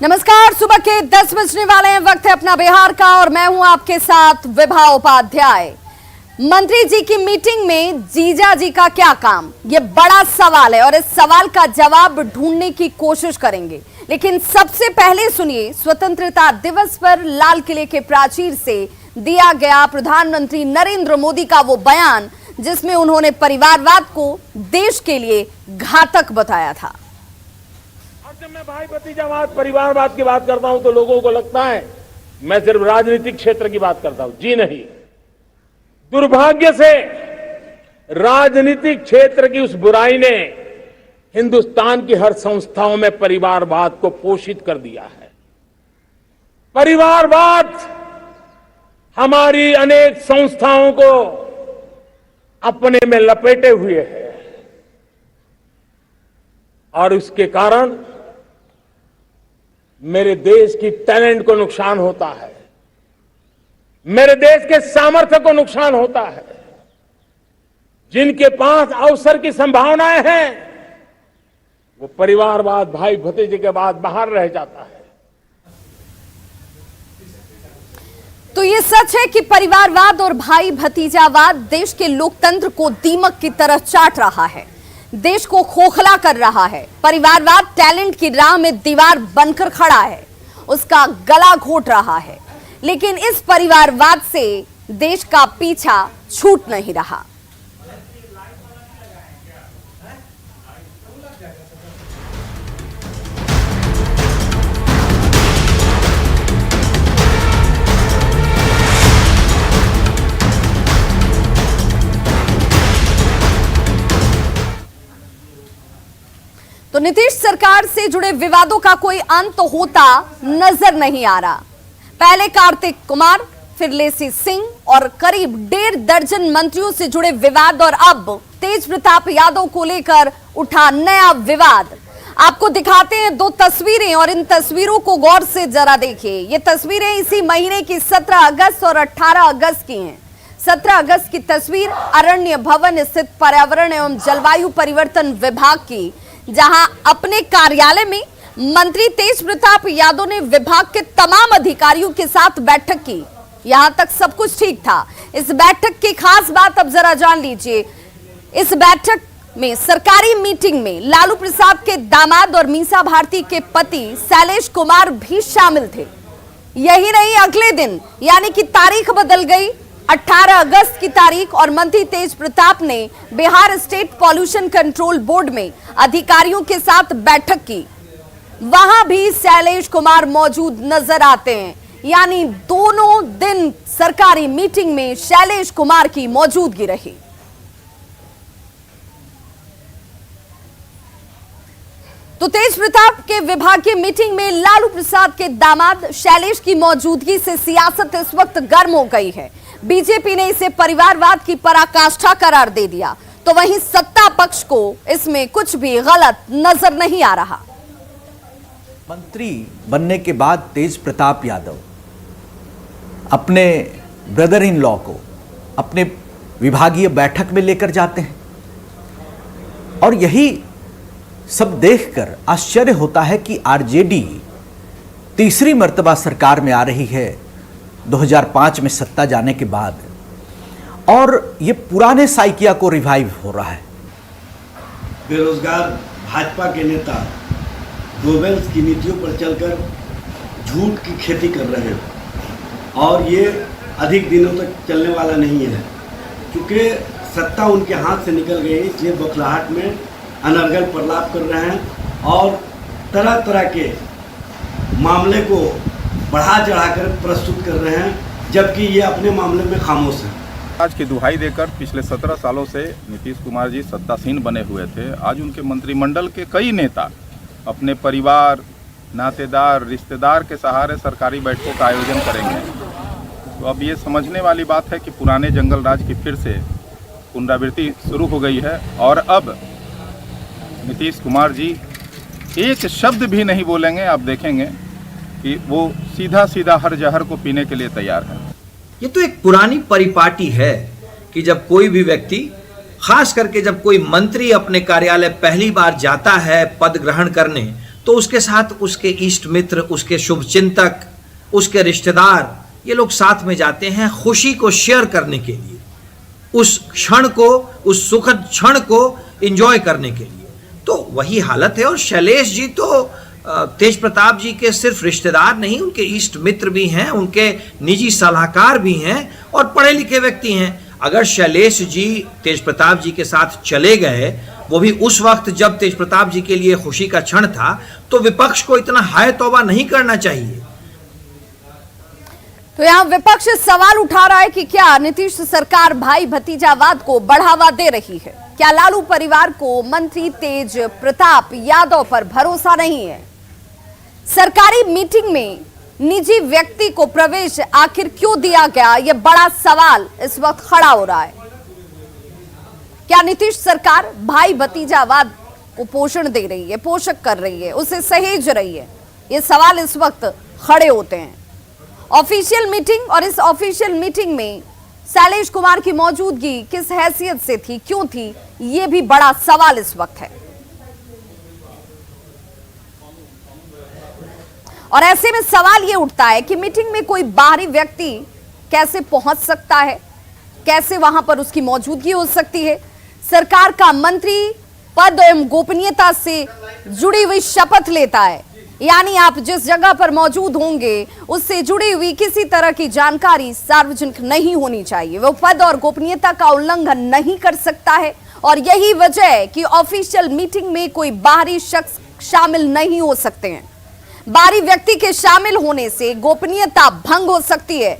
नमस्कार, सुबह के 10 बजने वाले हैं। वक्त है अपना बिहार का और मैं हूं आपके साथ विभा उपाध्याय। मंत्री जी की मीटिंग में जीजा जी का क्या काम, ये बड़ा सवाल है और इस सवाल का जवाब ढूंढने की कोशिश करेंगे। लेकिन सबसे पहले सुनिए स्वतंत्रता दिवस पर लाल किले के प्राचीर से दिया गया प्रधानमंत्री नरेंद्र मोदी का वो बयान जिसमें उन्होंने परिवारवाद को देश के लिए घातक बताया था। जब मैं भाई भतीजावाद परिवारवाद की बात करता हूं तो लोगों को लगता है मैं सिर्फ राजनीतिक क्षेत्र की बात करता हूं। जी नहीं, दुर्भाग्य से राजनीतिक क्षेत्र की उस बुराई ने हिंदुस्तान की हर संस्थाओं में परिवारवाद को पोषित कर दिया है। परिवारवाद हमारी अनेक संस्थाओं को अपने में लपेटे हुए है और इसके कारण मेरे देश की टैलेंट को नुकसान होता है, मेरे देश के सामर्थ्य को नुकसान होता है। जिनके पास अवसर की संभावनाएं हैं वो परिवारवाद भाई भतीजे के बाद बाहर रह जाता है। तो ये सच है कि परिवारवाद और भाई भतीजावाद देश के लोकतंत्र को दीमक की तरह चाट रहा है, देश को खोखला कर रहा है। परिवारवाद टैलेंट की राह में दीवार बनकर खड़ा है, उसका गला घोट रहा है। लेकिन इस परिवारवाद से देश का पीछा छूट नहीं रहा। तो नीतीश सरकार से जुड़े विवादों का कोई अंत होता नजर नहीं आ रहा। पहले कार्तिक कुमार, फिर लेसी सिंह और करीब 1.5 दर्जन मंत्रियों से जुड़े विवाद और अब तेज प्रताप यादव को लेकर उठा नया विवाद। आपको दिखाते हैं 2 तस्वीरें और इन तस्वीरों को गौर से जरा देखिए। ये तस्वीरें इसी महीने की 17 अगस्त और 18 अगस्त की हैं। 17 अगस्त की तस्वीर अरण्य भवन स्थित पर्यावरण एवं जलवायु परिवर्तन विभाग की, जहां अपने कार्यालय में मंत्री तेज प्रताप यादव ने विभाग के तमाम अधिकारियों के साथ बैठक की। यहां तक सब कुछ ठीक था। इस बैठक की खास बात अब जरा जान लीजिए। इस बैठक में सरकारी मीटिंग में लालू प्रसाद के दामाद और मीसा भारती के पति शैलेश कुमार भी शामिल थे। यही नहीं, अगले दिन यानी कि तारीख बदल गई, 18 अगस्त की तारीख, और मंत्री तेज प्रताप ने Bihar state pollution control board में अधिकारियों के साथ बैठक की। वहां भी शैलेश कुमार मौजूद नजर आते हैं। यानी दोनों दिन सरकारी मीटिंग में शैलेश कुमार की मौजूदगी रही। तो तेज प्रताप के विभागीय मीटिंग में लालू प्रसाद के दामाद शैलेश की मौजूदगी से सियासत इस वक्त गर्म हो गई है। बीजेपी ने इसे परिवारवाद की पराकाष्ठा करार दे दिया, तो वहीं सत्ता पक्ष को इसमें कुछ भी गलत नजर नहीं आ रहा। मंत्री बनने के बाद तेज प्रताप यादव अपने ब्रदर इन लॉ को अपने विभागीय बैठक में लेकर जाते हैं और यही सब देखकर आश्चर्य होता है कि आरजेडी तीसरी मर्तबा सरकार में आ रही है 2005 में सत्ता जाने के बाद, और ये पुराने साइकिया को रिवाइव हो रहा है। बेरोजगार भाजपा के नेता गोबेल्स की नीतियों पर चलकर झूठ की खेती कर रहे हैं और ये अधिक दिनों तक चलने वाला नहीं है, क्योंकि सत्ता उनके हाथ से निकल गई। ये बौखलाहट में अनर्गल प्रलाप कर रहे हैं और तरह तरह के मामले को बढ़ा चढ़ाकर प्रस्तुत कर रहे हैं, जबकि ये अपने मामले में खामोश हैं। आज की दुहाई देकर पिछले 17 सालों से नीतीश कुमार जी सत्तासीन बने हुए थे। आज उनके मंत्रिमंडल के कई नेता अपने परिवार, नातेदार, रिश्तेदार के सहारे सरकारी बैठकों का आयोजन करेंगे। तो अब ये समझने वाली बात है कि पुराने जंगल राज की फिर से पुनरावृत्ति शुरू हो गई है और अब नीतीश कुमार जी एक शब्द भी नहीं बोलेंगे। आप देखेंगे कि वो सीधा सीधा हर जहर को पीने के लिए तैयार है। ये तो एक पुरानी परिपाटी है कि जब कोई भी व्यक्ति, खास करके जब कोई मंत्री अपने कार्यालय पहली बार जाता है पद ग्रहण करने, तो उसके साथ उसके इष्ट मित्र, उसके शुभचिंतक, उसके रिश्तेदार, ये लोग साथ में जाते हैं खुशी को शेयर करने के लिए, उस क्षण को, उस सुखद क्षण को एंजॉय करने के लिए। तो वही हालत है। और शैलेश जी तो तेज प्रताप जी के सिर्फ रिश्तेदार नहीं, उनके इष्ट मित्र भी हैं, उनके निजी सलाहकार भी हैं और पढ़े लिखे व्यक्ति हैं। अगर शैलेश जी तेज प्रताप जी के साथ चले गए, वो भी उस वक्त जब तेज प्रताप जी के लिए खुशी का क्षण था, तो विपक्ष को इतना हाय तौबा नहीं करना चाहिए। तो यहाँ विपक्ष सवाल उठा रहा है कि क्या नीतीश सरकार भाई भतीजावाद को बढ़ावा दे रही है? क्या लालू परिवार को मंत्री तेज प्रताप यादव पर भरोसा नहीं है? सरकारी मीटिंग में निजी व्यक्ति को प्रवेश आखिर क्यों दिया गया, यह बड़ा सवाल इस वक्त खड़ा हो रहा है। क्या नीतीश सरकार भाई भतीजावाद को पोषण दे रही है, पोषक कर रही है, उसे सहेज रही है? ये सवाल इस वक्त खड़े होते हैं। ऑफिशियल मीटिंग, और इस ऑफिशियल मीटिंग में शैलेश कुमार की मौजूदगी किस हैसियत से थी, क्यों थी, ये भी बड़ा सवाल इस वक्त है। और ऐसे में सवाल ये उठता है कि मीटिंग में कोई बाहरी व्यक्ति कैसे पहुंच सकता है, कैसे वहां पर उसकी मौजूदगी हो सकती है। सरकार का मंत्री पद एवं गोपनीयता से जुड़ी हुई शपथ लेता है, यानी आप जिस जगह पर मौजूद होंगे उससे जुड़ी हुई किसी तरह की जानकारी सार्वजनिक नहीं होनी चाहिए। वो पद और गोपनीयता का उल्लंघन नहीं कर सकता है, और यही वजह है कि ऑफिशियल मीटिंग में कोई बाहरी शख्स शामिल नहीं हो सकते हैं। बाहरी व्यक्ति के शामिल होने से गोपनीयता भंग हो सकती है।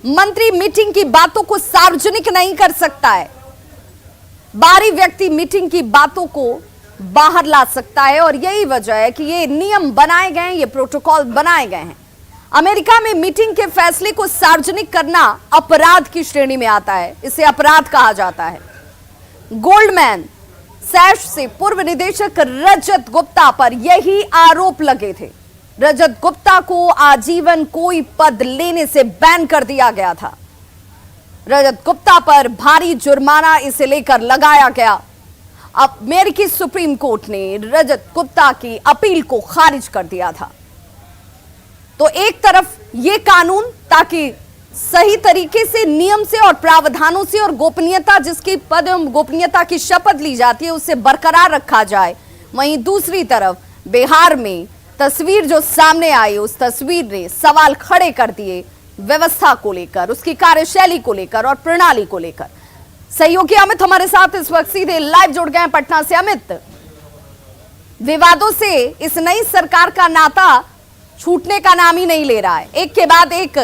मंत्री मीटिंग की बातों को सार्वजनिक नहीं कर सकता है। बाहरी व्यक्ति मीटिंग की बातों को बाहर ला सकता है, और यही वजह है कि ये नियम बनाए गए हैं, ये प्रोटोकॉल बनाए गए हैं। अमेरिका में मीटिंग के फैसले को सार्वजनिक करना अपराध की श्रेणी में आता है, इसे अपराध कहा जाता है। गोल्डमैन सैश से पूर्व निदेशक रजत गुप्ता पर यही आरोप लगे थे। रजत गुप्ता को आजीवन कोई पद लेने से बैन कर दिया गया था। रजत गुप्ता पर भारी जुर्माना इसे लेकर लगाया गया। अब अमेरिकी सुप्रीम कोर्ट ने रजत गुप्ता की अपील को खारिज कर दिया था। तो एक तरफ ये कानून ताकि सही तरीके से नियम से और प्रावधानों से और गोपनीयता, जिसकी पद एवं गोपनीयता की शपथ ली जाती है, उसे बरकरार रखा जाए। वहीं दूसरी तरफ बिहार में तस्वीर जो सामने आई, उस तस्वीर ने सवाल खड़े कर दिए व्यवस्था को लेकर, उसकी कार्यशैली को लेकर और प्रणाली को लेकर। सहयोगी अमित हमारे साथ इस वक्त सीधे लाइव जुड़ गए हैं पटना से। अमित, विवादों से इस नई सरकार का नाता छूटने का नाम ही नहीं ले रहा है। एक के बाद एक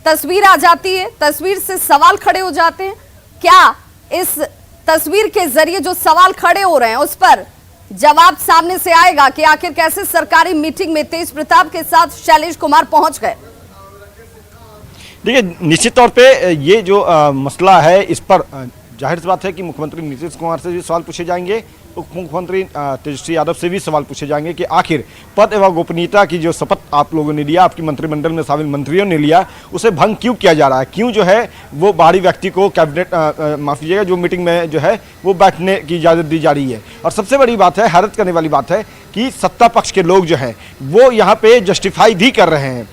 तस्वीर आ जाती है, तस्वीर से सवाल खड़े हो जाते हैं। क्या इस तस्वीर के जरिए जो सवाल खड़े हो रहे हैं उस पर जवाब सामने से आएगा कि आखिर कैसे सरकारी मीटिंग में तेज प्रताप के साथ शैलेश कुमार पहुंच गए? देखिए, निश्चित तौर पे ये जो मसला है, इस पर जाहिर सी बात है कि मुख्यमंत्री नीतीश कुमार से भी सवाल पूछे जाएंगे, उप मुख्यमंत्री तेजस्वी यादव से भी सवाल पूछे जाएंगे कि आखिर पद एवं गोपनीयता की जो शपथ आप लोगों ने लिया, आपकी मंत्रिमंडल में शामिल मंत्रियों ने लिया, उसे भंग क्यों किया जा रहा है? क्यों जो है वो बाहरी व्यक्ति को कैबिनेट माफ कीजिएगा जो मीटिंग में जो है वो बैठने की इजाज़त दी जा रही है? और सबसे बड़ी बात है, हैरत करने वाली बात है कि सत्ता पक्ष के लोग जो हैं वो यहाँ पे जस्टिफाई भी कर रहे हैं।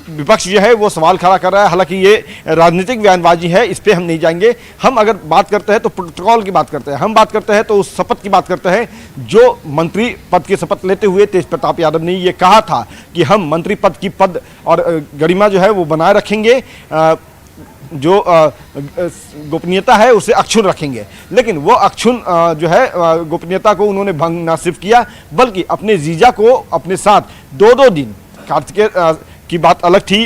विपक्ष जो है वो सवाल खड़ा कर रहा है। हालांकि ये राजनीतिक बयानबाजी है, इस पे हम नहीं जाएंगे। हम अगर बात करते हैं तो प्रोटोकॉल की बात करते हैं, हम बात करते हैं तो उस शपथ की बात करते हैं जो मंत्री पद की शपथ लेते हुए तेज प्रताप यादव ने ये कहा था कि हम मंत्री पद की पद और गरिमा जो है वो बनाए रखेंगे, जो गोपनीयता है उसे अक्षुण्ण रखेंगे। लेकिन वो अक्षुण्ण जो है गोपनीयता को उन्होंने भंग न सिर्फ किया बल्कि अपने जीजा को अपने साथ 2-2 दिन, कार्तिकेय की बात अलग थी,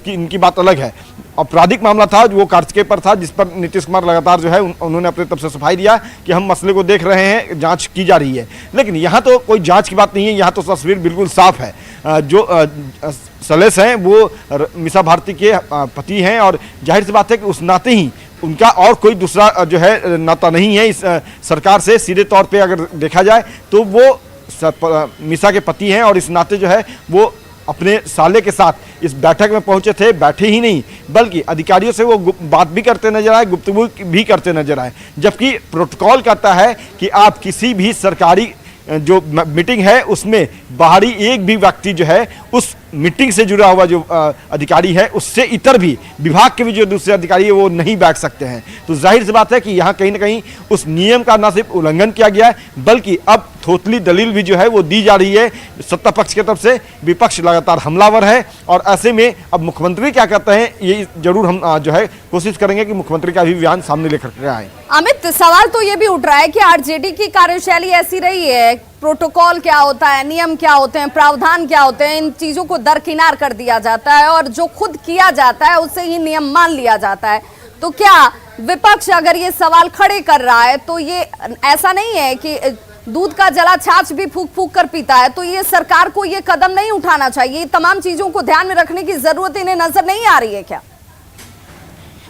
इनकी बात अलग है। आपराधिक मामला था जो वो कार्तिकेय पर था, जिस पर नीतीश कुमार लगातार जो है उन्होंने अपने तरफ से सफाई दिया कि हम मसले को देख रहे हैं, जांच की जा रही है। लेकिन यहाँ तो कोई जांच की बात नहीं है, यहाँ तो तस्वीर बिल्कुल साफ है। जो शैलेश हैं वो मीसा भारती के पति हैं और जाहिर सी बात है कि उस नाते ही उनका और कोई दूसरा जो है नाता नहीं है इस सरकार से। सीधे तौर पर अगर देखा जाए तो वो मीसा के पति हैं और इस नाते जो है वो अपने साले के साथ इस बैठक में पहुंचे थे। बैठे ही नहीं बल्कि अधिकारियों से वो बात भी करते नजर आए, गुफ्तगू भी करते नजर आए। जबकि प्रोटोकॉल कहता है कि आप किसी भी सरकारी जो मीटिंग है उसमें बाहरी एक भी व्यक्ति जो है उस मीटिंग से जुड़ा हुआ जो अधिकारी है उससे इतर भी विभाग के भी जो दूसरे अधिकारी है वो नहीं बैठ सकते हैं। तो जाहिर सी बात है कि यहाँ कहीं ना कहीं उस नियम का न सिर्फ उल्लंघन किया गया है बल्कि अब थोथली दलील भी जो है वो दी जा रही है सत्ता पक्ष की तरफ से। विपक्ष लगातार हमलावर है और ऐसे में अब मुख्यमंत्री क्या कहते हैं ये जरूर हम जो है कोशिश करेंगे कि मुख्यमंत्री का भी बयान सामने लेकर के आए। अमित, सवाल तो ये भी उठ रहा है कि आरजेडी की कार्यशैली ऐसी रही है, प्रोटोकॉल क्या होता है, नियम क्या होते हैं, प्रावधान क्या होते हैं, इन चीजों को दरकिनार कर दिया जाता है और जो खुद किया जाता है उसे ही नियम मान लिया जाता है। तो क्या विपक्ष अगर ये सवाल खड़े कर रहा है तो ये ऐसा नहीं है कि दूध का जला छाछ भी फूक फूक कर पीता है, तो ये सरकार को ये कदम नहीं उठाना चाहिए? ये तमाम चीजों को ध्यान में रखने की जरूरत इन्हें नजर नहीं आ रही है क्या?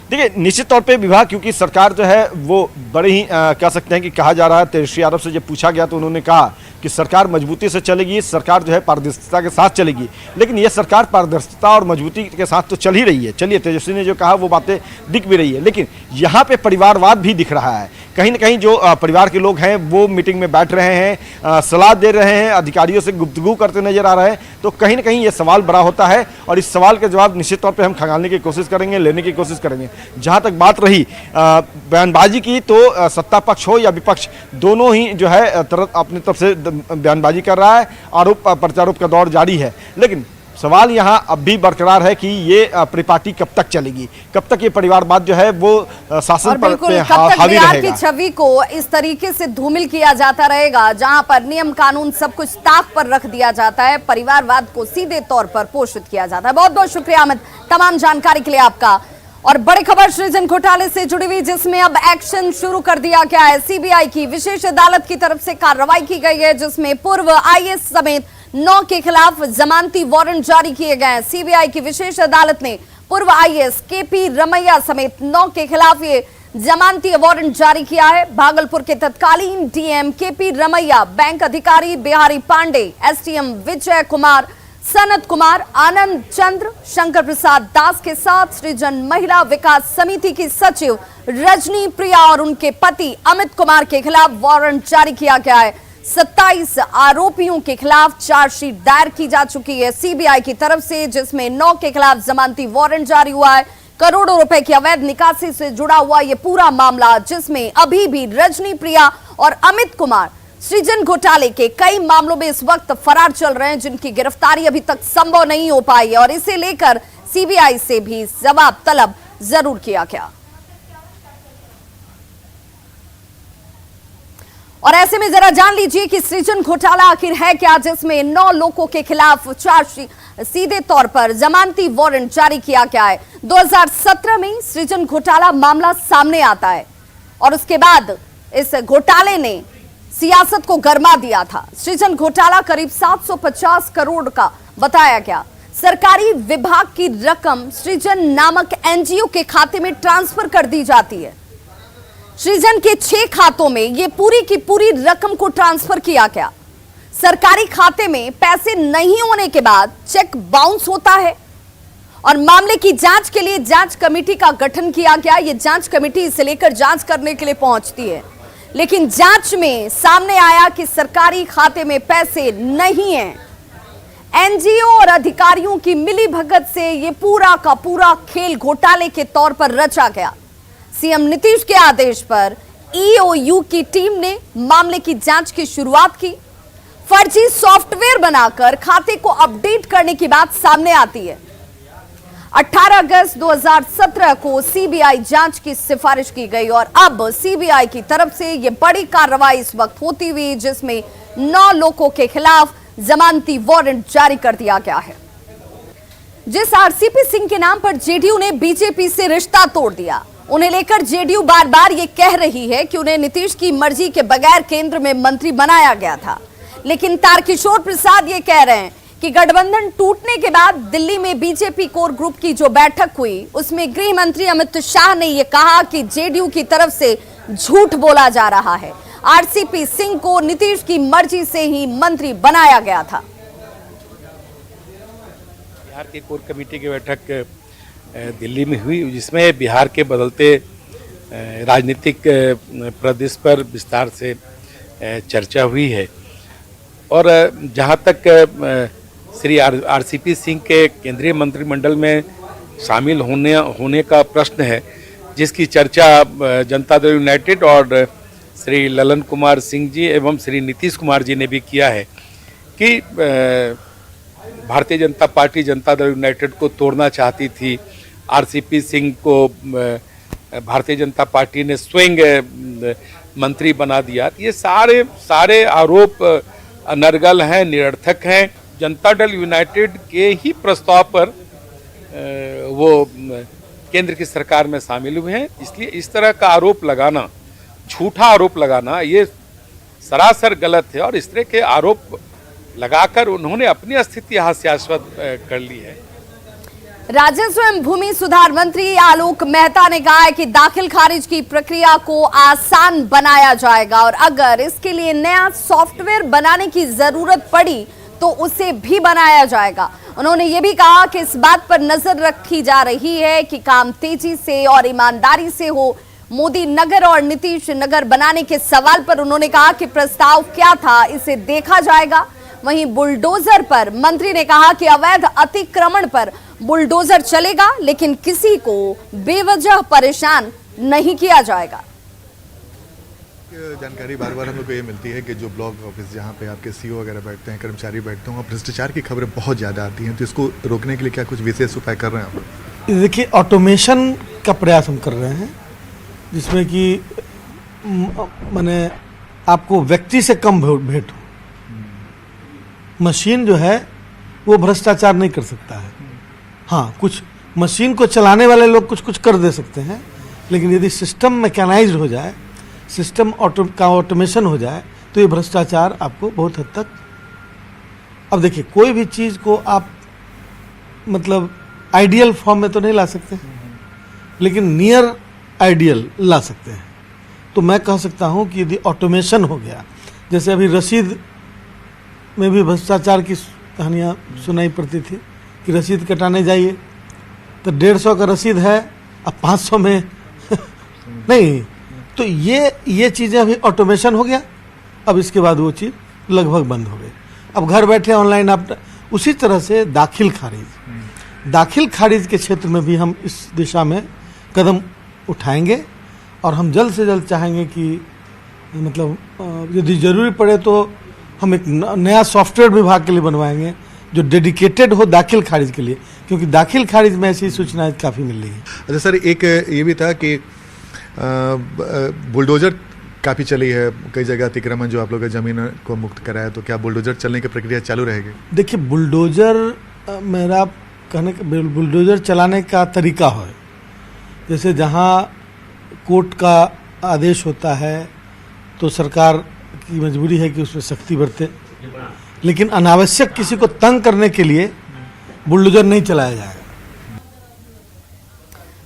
देखिए, निश्चित तौर पे विभाग, क्योंकि सरकार जो है वो बड़े ही कह सकते हैं कि कहा जा रहा है, तेजस्वी यादव से जब पूछा गया तो उन्होंने कहा कि सरकार मजबूती से चलेगी, सरकार जो है पारदर्शिता के साथ चलेगी। लेकिन ये सरकार पारदर्शिता और मजबूती के साथ तो चल ही रही है। चलिए, तेजस्वी ने जो कहा वो बातें दिख भी रही है, लेकिन यहाँ पे परिवारवाद भी दिख रहा है। कहीं ना कहीं जो परिवार के लोग हैं वो मीटिंग में बैठ रहे हैं, सलाह दे रहे हैं, अधिकारियों से गुफ्तगू करते नजर आ रहे हैं। तो कहीं ना कहीं ये सवाल बड़ा होता है और इस सवाल के जवाब निश्चित तौर पे हम खंगालने की कोशिश करेंगे, लेने की कोशिश करेंगे। जहाँ तक बात रही बयानबाजी की, तो सत्ता पक्ष हो या विपक्ष, दोनों ही जो है अपनी तरफ से बयानबाजी कर रहा है, आरोप प्रत्यारोप का दौर जारी है। लेकिन सवाल यहाँ अब भी बरकरार है कि ये परिपाटी कब तक चलेगी, कब तक ये परिवारवाद जो है वो शासन पर हावी रहेगा। की छवि को इस तरीके से धूमिल किया जाता रहेगा जहां पर नियम कानून सब कुछ ताक पर रख दिया जाता है, परिवारवाद को सीधे तौर पर पोषित किया जाता है। बहुत बहुत शुक्रिया अमित, तमाम जानकारी के लिए आपका। और बड़ी खबर सृजन घोटाले से जुड़ी हुई, जिसमें अब एक्शन शुरू कर दिया गया है। सीबीआई की विशेष अदालत की तरफ से कार्रवाई की गई है, जिसमें पूर्व आईएएस समेत 9 के खिलाफ जमानती वारंट जारी किए गए हैं। सीबीआई की विशेष अदालत ने पूर्व आईएएस केपी रमैया समेत 9 के खिलाफ ये जमानती वारंट जारी किया है। भागलपुर के तत्कालीन डीएम केपी रमैया, बैंक अधिकारी बिहारी पांडे, एसडीएम विजय कुमार, सनत कुमार, आनंद चंद्र, शंकर प्रसाद दास के साथ सृजन महिला विकास समिति की सचिव रजनी प्रिया और उनके पति अमित कुमार के खिलाफ वारंट जारी किया गया है। 27 आरोपियों के खिलाफ चार्जशीट दायर की जा चुकी है सीबीआई की तरफ से, जिसमें 9 के खिलाफ जमानती वारंट जारी हुआ है। करोड़ों रुपए की अवैध निकासी से जुड़ा हुआ यह पूरा मामला, जिसमें अभी भी रजनी प्रिया और अमित कुमार सृजन घोटाले के कई मामलों में इस वक्त फरार चल रहे हैं, जिनकी गिरफ्तारी अभी तक संभव नहीं हो पाई है और इसे लेकर सीबीआई से भी जवाब तलब जरूर किया गया। और ऐसे में जरा जान लीजिए कि सृजन घोटाला आखिर है क्या, जिसमें 9 लोगों के खिलाफ चार्जशीट सीधे तौर पर जमानती वारंट जारी किया गया है। 2017 में सृजन घोटाला मामला सामने आता है और उसके बाद इस घोटाले ने सियासत को गरमा दिया था। सृजन घोटाला करीब 750 करोड़ का बताया गया। सरकारी विभाग की रकम सृजन नामक एनजीओ के खाते में ट्रांसफर कर दी जाती है। सृजन के 6 खातों में यह पूरी की पूरी रकम को ट्रांसफर किया गया। सरकारी खाते में पैसे नहीं होने के बाद चेक बाउंस होता है और मामले की जांच के लिए जांच कमेटी का गठन किया गया। यह जांच कमेटी इसे लेकर जांच करने के लिए पहुंचती है, लेकिन जांच में सामने आया कि सरकारी खाते में पैसे नहीं हैं। एनजीओ और अधिकारियों की मिलीभगत से यह पूरा का पूरा खेल घोटाले के तौर पर रचा गया। सीएम नीतीश के आदेश पर ईओयू की टीम ने मामले की जांच की शुरुआत की। फर्जी सॉफ्टवेयर बनाकर खाते को अपडेट करने की बात सामने आती है। 18 अगस्त 2017 को सीबीआई जांच की सिफारिश की गई और अब सीबीआई की तरफ से यह बड़ी कार्रवाई इस वक्त होती हुई, जिसमें 9 लोगों के खिलाफ जमानती वारंट जारी कर दिया गया है। जिस आरसीपी सिंह के नाम पर जेडीयू ने बीजेपी से रिश्ता तोड़ दिया, उन्हें लेकर जेडीयू बार बार ये कह रही है कि उन्हें नीतीश की मर्जी के बगैर केंद्र में मंत्री बनाया गया था। लेकिन तारकिशोर प्रसाद ये कह रहे हैं कि गठबंधन टूटने के बाद दिल्ली में बीजेपी कोर ग्रुप की जो बैठक हुई, उसमें गृह मंत्री अमित शाह ने यह कहा कि जेडीयू की तरफ से झूठ बोला जा रहा है। आरसीपी सिंह को नीतीश की मर्जी से ही मंत्री बनाया गया था। बिहार की कोर कमेटी की बैठक दिल्ली में हुई, जिसमें बिहार के बदलते राजनीतिक परिदृश्य पर विस्तार से चर्चा हुई है और जहाँ तक श्री आरसीपी सिंह के केंद्रीय मंत्रिमंडल में शामिल होने का प्रश्न है, जिसकी चर्चा जनता दल यूनाइटेड और श्री ललन कुमार सिंह जी एवं श्री नीतीश कुमार जी ने भी किया है कि भारतीय जनता पार्टी जनता दल यूनाइटेड को तोड़ना चाहती थी। आरसीपी सिंह को भारतीय जनता पार्टी ने स्वयं मंत्री बना दिया। ये सारे आरोप अनर्गल हैं, निरर्थक हैं। जनता दल यूनाइटेड के ही प्रस्ताव पर वो केंद्र की सरकार में शामिल हुए हैं, इसलिए इस तरह का आरोप लगाना, झूठा आरोप लगाना, ये सरासर गलत है। और इस तरह के आरोप लगाकर उन्होंने अपनी स्थिति हास्यास्पद कर ली है। राजस्व एवं भूमि सुधार मंत्री आलोक मेहता ने कहा है कि दाखिल खारिज की प्रक्रिया को आसान बनाया जाएगा और अगर इसके लिए नया सॉफ्टवेयर बनाने की जरूरत पड़ी तो उसे भी बनाया जाएगा। उन्होंने ये भी कहा कि इस बात पर नजर रखी जा रही है कि काम तेजी से और ईमानदारी से हो। मोदी नगर और नीतीश नगर बनाने के सवाल पर उन्होंने कहा कि प्रस्ताव क्या था, इसे देखा जाएगा। वहीं बुलडोजर पर मंत्री ने कहा कि अवैध अतिक्रमण पर बुलडोजर चलेगा, लेकिन किसी को बेवजह परेशान नहीं किया जाएगा। जानकारी बार बार हम लोग को ये मिलती है कि जो ब्लॉक ऑफिस जहाँ पे आपके सीईओ वगैरह बैठते हैं, कर्मचारी बैठते हैं, वहाँ भ्रष्टाचार की खबरें बहुत ज़्यादा आती हैं, तो इसको रोकने के लिए क्या कुछ विशेष उपाय कर रहे हैं आप? देखिए, ऑटोमेशन का प्रयास हम कर रहे हैं, जिसमें कि माने आपको व्यक्ति से कम भेंट हो। मशीन जो है वो भ्रष्टाचार नहीं कर सकता है। हाँ, कुछ मशीन को चलाने वाले लोग कुछ कुछ कर दे सकते हैं, लेकिन यदि सिस्टम मैकेनाइज्ड हो जाए, सिस्टम का ऑटोमेशन हो जाए, तो ये भ्रष्टाचार आपको बहुत हद तक। अब देखिए, कोई भी चीज़ को आप मतलब आइडियल फॉर्म में तो नहीं ला सकते, लेकिन नियर आइडियल ला सकते हैं। तो मैं कह सकता हूँ कि यदि ऑटोमेशन हो गया, जैसे अभी रसीद में भी भ्रष्टाचार की कहानियाँ सुनाई पड़ती थी कि रसीद कटाने जाइए तो 150 का रसीद है, अब 500 में नहीं। तो ये चीज़ें अभी ऑटोमेशन हो गया, अब इसके बाद वो चीज़ लगभग बंद हो गई। अब घर बैठे ऑनलाइन आप। उसी तरह से दाखिल खारिज के क्षेत्र में भी हम इस दिशा में कदम उठाएंगे और हम जल्द से जल्द चाहेंगे कि मतलब यदि ज़रूरी पड़े तो हम एक नया सॉफ्टवेयर विभाग के लिए बनवाएंगे जो डेडिकेटेड हो दाखिल खारिज के लिए, क्योंकि दाखिल खारिज में ऐसी सूचनाएं काफ़ी मिल रही हैं। अच्छा सर, एक ये भी था कि बुलडोजर काफ़ी चली है कई जगह, अतिक्रमण जो आप लोग ज़मीन को मुक्त कराया, तो क्या बुलडोजर चलने की प्रक्रिया चालू रहेगी? देखिए, बुलडोजर मेरा कहने का बुलडोजर चलाने का तरीका है, जैसे जहाँ कोर्ट का आदेश होता है तो सरकार की मजबूरी है कि उसमें सख्ती बरते, लेकिन अनावश्यक किसी को तंग करने के लिए बुलडोजर नहीं चलाया जाएगा।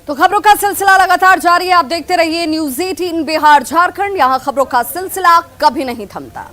तो खबरों का सिलसिला लगातार जारी है, आप देखते रहिए न्यूज़ 18 बिहार झारखंड। यहाँ खबरों का सिलसिला कभी नहीं थमता।